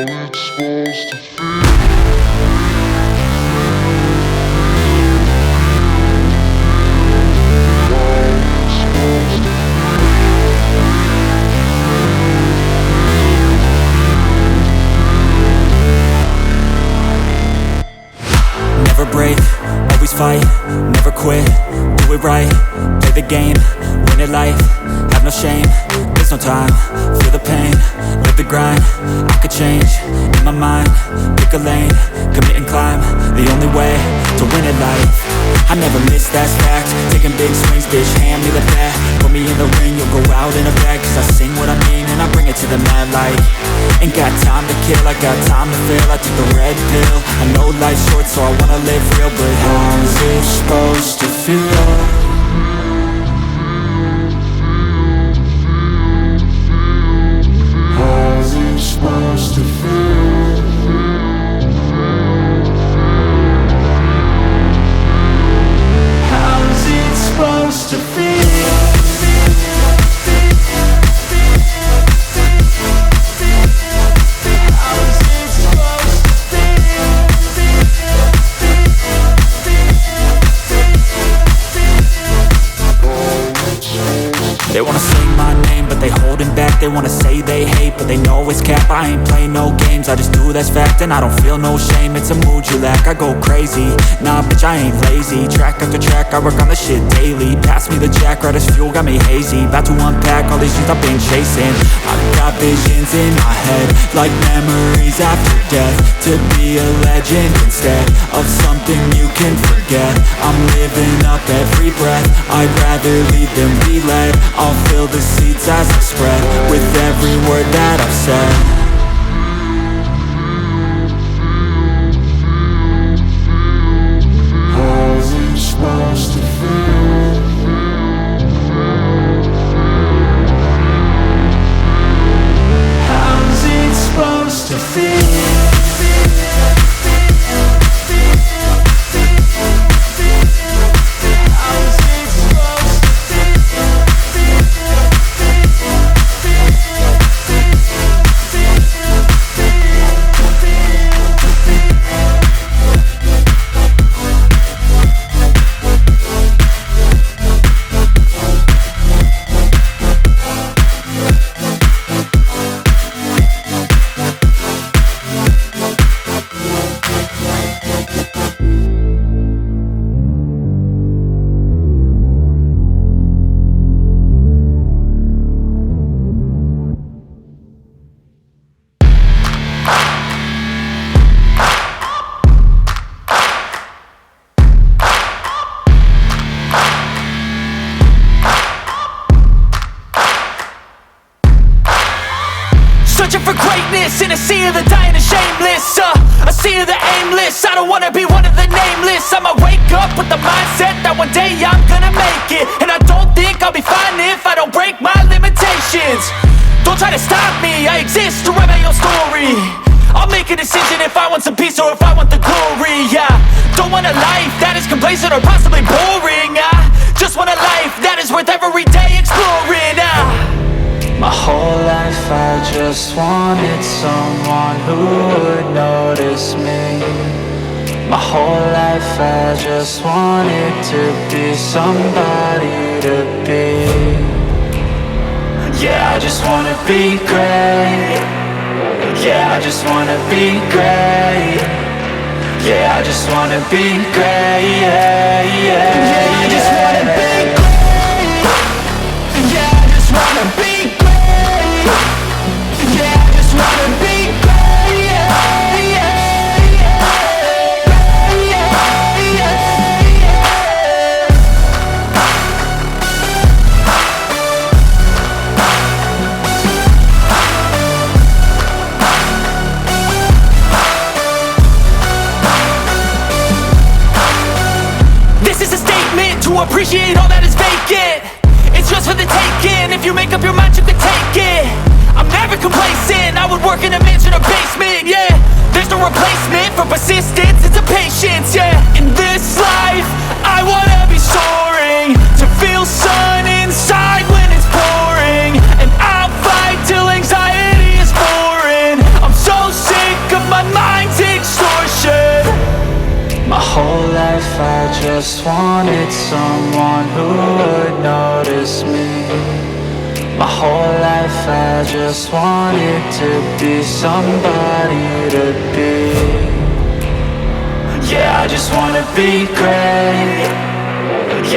it's supposed to feel. Never break, always fight, never quit, do it right, play the game, win it life, have no shame, there's no time, feel the pain, live the grind, I could change, in my mind, pick a lane, commit and climb, the only way to win it life. I never miss, that's fact, taking big swings, bitch, hand me the bat, put me in the ring, you'll go out in a bag, cause I sing what I mean and I bring it to the mad light. Ain't got time to kill, I got time to feel, I took the red pill, I know life's short so I wanna live real, but how's it supposed to feel? How's it supposed to feel? How's it supposed to feel? They wanna say my name, but they holding back. They wanna say they hate, but they know it's cap. I ain't play no games, I just do that's fact. And I don't feel no shame, it's a mood you lack. I go crazy, nah bitch I ain't lazy. Track after track, I work on the shit daily. Pass me the jack, right as fuel, got me hazy. About to unpack all these things I've been chasing. I've got visions in my head, like memories after death. To be a legend instead of something you can forget. I'm living up every breath, I'd rather lead than be led. I'll fill the seeds as I spread with every word that I've said. How's it supposed to feel? How's it supposed to feel? Searching for greatness in a sea of the dying and shameless, a sea of the aimless. I don't wanna be one of the nameless. I'ma wake up with the mindset that one day I'm gonna make it. And I don't think I'll be fine if I don't break my limitations. Don't try to stop me, I exist to write my own story. I'll make a decision if I want some peace or if I want the glory. Yeah, don't want a life that is complacent or possibly boring. I just want a life that is worth every day exploring. My whole life I just wanted someone who would notice me. My whole life I just wanted to be somebody to be. Yeah, I just wanna be great. Yeah, I just wanna be great. Yeah, I just wanna be great. Yeah, yeah, yeah, I just wanna be great. Yeah, I just wanna be great. Yeah, I just wanna be great. Yeah, yeah, yeah. Yeah, yeah, yeah. This is a statement to appreciate all that is vacant. It's just for the taking. If you make up your mind, you can take it. I'm never complacent, I would work in a mansion or basement, yeah. There's no replacement for persistence, it's a patience, yeah. In this life, I wanna be soaring, to feel sun inside when it's pouring. And I'll fight till anxiety is boring. I'm so sick just wanted someone who would notice me. My whole life I just wanted to be somebody to be. Yeah, I just wanna be great.